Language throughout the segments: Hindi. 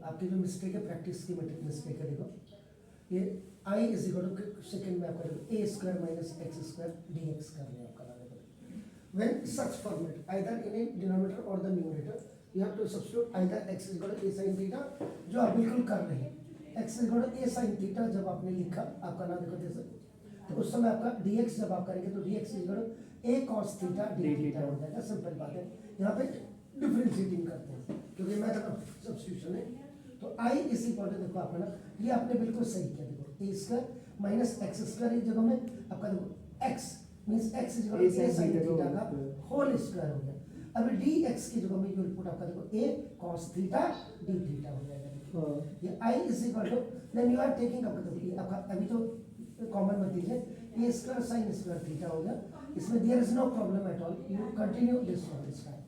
आपकी जो मिस्टेक है प्रैक्टिस की मिस्टेक है, देखो ये I is equal to second में आपका देखो A square minus x square D X कर रहे हैं आपका देखो when such format either in a denominator और the numerator you have to substitute either X is equal to A sin theta, जो आप बिल्कुल कर रहे हैं X is equal to A sin theta जब आपने लिखा आपका नाम देखो जैसे, तो उस समय आपका dx जब आप करेंगे तो dx is equal to a cos theta d theta हो जाएगा। सिंपल बात है, यहाँ पे डिफरेंशिएटिंग करते हैं क्योंकि मेथड ऑफ सब्स्टिट्यूशन है। तो i इज इक्वल टू देखो आपका ना, ये आपने बिल्कुल सही किया, देखो a square minus x square एक जगह में आपका देखो x means x is equal to a sin theta का होल स्क्वायर हो गया। अभी dx की जगह में यू विल पुट आपका देखो a cos theta d theta हो जाएगा। ये i is equal to then you are taking up देखो ये आपका अभी तो कॉमन मत दीजिए, a square sin square theta हो गया, इसमें there is no problem at all, you continue this one this time.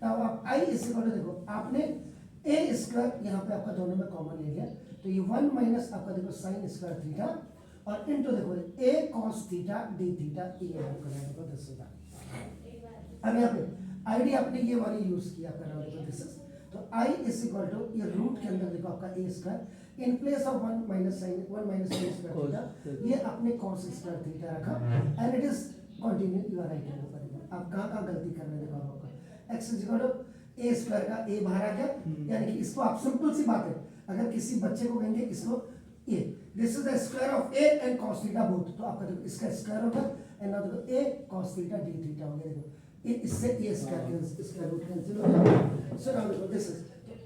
Now आप i इज इक्वल टू देखो आपने a स्क्वायर यहाँ पे आपका दोनों में कॉमन ले लिया, तो ये 1 माइनस आपका देखो sin स्क्वायर थीटा और इनटू देखो a cos theta d theta, ये आपका देखो दिस होगा। अब यहाँ पे आईडी आपने ये वाली यूज किया आपका नाम देखो दिस इज, तो i इज इक्वल टू ये रूट के अंदर देखो आपका a square in place of 1 minus sin square theta, ये आपने cos स्क्वायर थीटा रखा and it is continue you are right. आप कहाँ गलती कर रहे हैं देखो आपका x is equal to a square का a बाहर आ गया, यानी कि इसको आप सिंपल सी बात है, अगर किसी बच्चे को कहेंगे इसको a this is the square of a and cos theta both, तो आपका देखो इसका स्क्वायर होगा एंड नाउ देखो a cos theta d theta हो गया, देखो ये इससे a स्क्वायर रूट कैंसिल हो जाएगा। सो नाउ देखो this is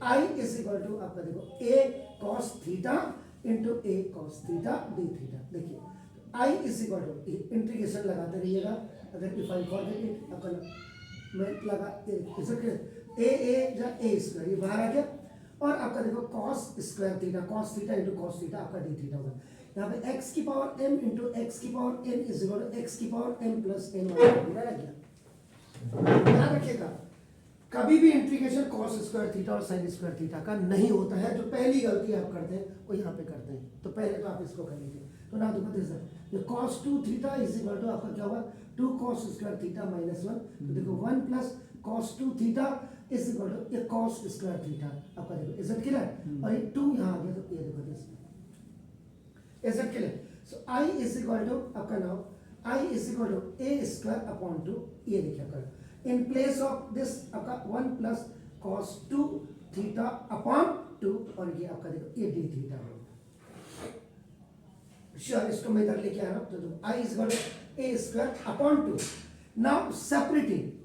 i is equal to आपका देखो a cos theta into a cos theta d theta. देखिए i is equal to integration लगाते रहिएगा, अगर इफ आई फॉरगेट इट आपका मैं लगा a या a स्क्वायर ये बाहर आ गया और आपका देखो cos square theta cos theta into cos theta आपका d थीटा होगा। यहाँ पे x की पावर m इनटू x की power n is equal to x की पावर m प्लस n पूरा रह गया। ध्यान रखिएगा कभी भी इंटीग्रेशन cos स्क्वायर थीटा और sin स्क्वायर थीटा का नहीं होता है, जो पहली गलती आप करते हैं वो यहाँ पे करते हैं, तो पहले तो आप इसको कर लीजिए। तो ना देखो दिस ये cos 2 theta is equal to आपका क्या होगा 2 cos स्क्वायर थीटा माइनस 1, तो देखो 1 plus cos 2 theta is equal to ये cos स्क्वायर थीटा आपका देखो इज इट क्लियर, और ये 2 यहाँ आ गया तो ये देखो this is it clear. So i is equal to आपका now i is equal to a square upon 2, ये देखिए आपका इन प्लेस ऑफ दिस आपका 1 प्लस cos 2 थीटा अपॉन 2 और ये आपका देखो ये d थीटा है। श्योर इसको मैं इधर लेके आ रहा हूं, तो i is equal to a square upon 2। Now separating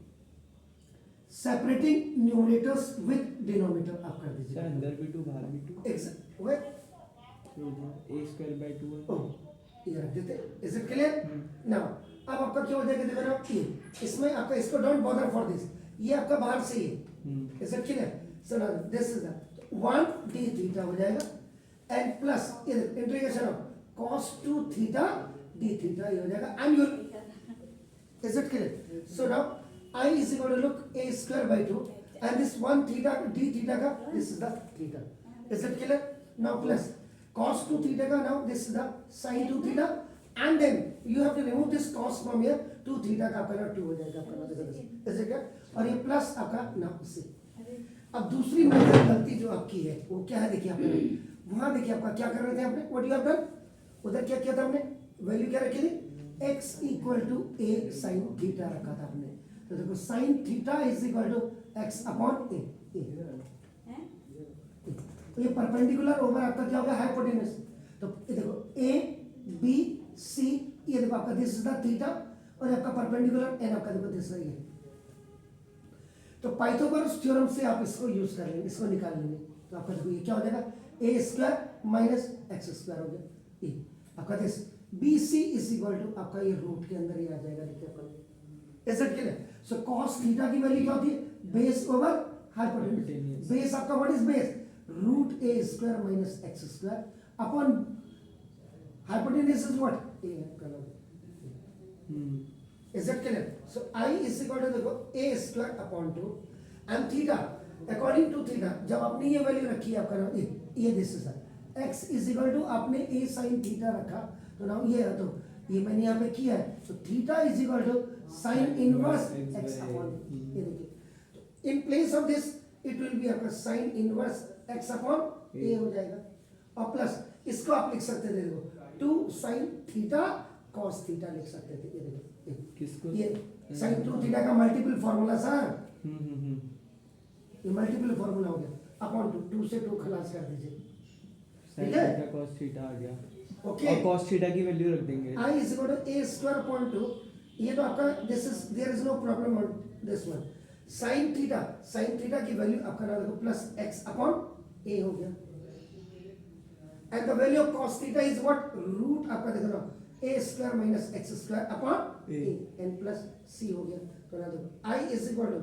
numerators with denominator आप कर दीजिए, सर अंदर भी 2 बाहर भी 2 exact way a square by 2 ये रख देते, इज इट क्लियर। नाउ अब आपका क्या हो जाएगा देखो ना ये इसमें आपका इसको डोंट बॉदर फॉर दिस, ये आपका बाहर से he is it clear. So now this is the 1 d theta हो जाएगा and plus integration of cos 2 theta d theta ये हो जाएगा and you is it clear. So now i is equal to look a square by 2 and this 1 theta d theta का this is the theta, is it clear। now plus cos 2 theta का now this is the sin 2 theta and then you have to remove this cos from here 2 theta का आपका 2 हो जाएगा आपका ना, is it clear। और ये प्लस आपका ना इससे। अब दूसरी मेजर गलती जो आपकी है वो क्या है देखिए आपने वहां देखिए आपका क्या कर रहे थे आपने व्हाट यू हैव डन, उधर क्या किया था हमने वैल्यू क्या रखी थी x equal to a sin theta रखा था हमने, तो देखो sin theta is equal to x upon a, तो ये परपेंडिकुलर ओवर आपका क्या होगा हाइपोटेन्यूज, तो ये देखो a b c ये देखो आपका दिस इज द थीटा और आपका परपेंडिकुलर n आपका देखो दिस है, तो पाइथागोरस थ्योरम से आप इसको यूज कर लेंगे, इसको निकाल लेंगे, तो आपका देखो ये क्या हो जाएगा a square minus x square हो गया, ये आपका this B C is equal to आपका ये रूट के अंदर ही आ जाएगा, देखिए आपका is it clear. So cos theta की वैल्यू क्या होती है बेस ओवर हाइपोटेन्यूज, बेस आपका what is base root A square minus x square upon hypotenuse is what A is it clear. So i is equal to देखो a square upon 2 and theta according to theta जब आपने ये वैल्यू रखी है आपका ये this is x is equal to आपने a sin थीटा रखा, तो नाउ ये है, तो ये मैंने यहाँ पे किया है, तो theta is equal to sin inverse x upon, ये देखिए in place of this it will be आपका sin inverse x upon A हो जाएगा, और प्लस इसको आप लिख सकते थे, देखो 2 साइन थीटा कॉस थीटा लिख सकते थे, ये देखो किसको? ये साइन 2 थीटा का मल्टीपल फॉर्मूला सर, हम्म। ये मल्टीपल फॉर्मूला हो गया, अपॉन 2 से 2 खलास कर दीजिए, sin ठीक है? थीटा cos थीटा आ गया, ओके। और cos थीटा की वैल्यू रख देंगे। I is equal to a square upon 2, ये तो आपका this is there is no problem on this one, sin theta की वैल्यू आपका ना देखो प्लस x अपॉन a हो गया, and the value of cos theta is what, root आपका देखो ना a square minus x square upon A. a and plus c हो गया, तो ना देखो I is equal to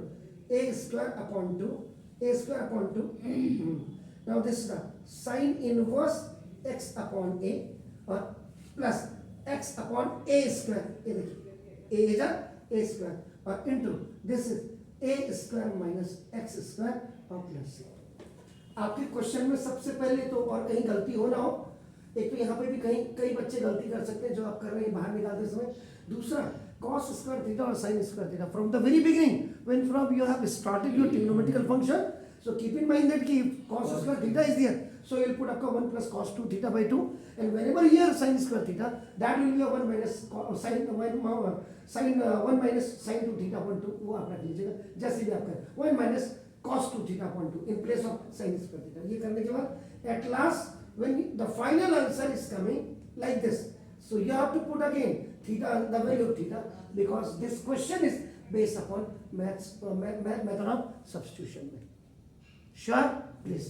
a square upon 2, a square upon 2, now this is the sin inverse x upon a और plus x upon a square, ये देखिए a इज a स्क्वायर और into this is a square minus x square और प्लस c। आपके क्वेश्चन में सबसे पहले तो, और कहीं गलती हो ना हो, एक तो यहाँ पे भी कई बच्चे गलती कर सकते हैं जो आप कर रहे हैं बाहर निकालते समय, दूसरा cos स्क्वायर थीटा और sin square theta from the very beginning when from you have started your trigonometrical function, so keep in mind that ki cos square theta is there, so you'll put up 1 plus cos 2 theta by 2, and whenever here sin square theta, that will be a 1 minus sin 1 minus sin 2 theta upon 2, वो आप रख लीजिएगा जैसे भी आप करें 1 minus cos 2 theta upon 2 in place of sin square theta। ये करने के बाद at last when the final answer is coming like this, so you have to put again theta, the value of theta, because this question is based upon method of substitution। Sure, please.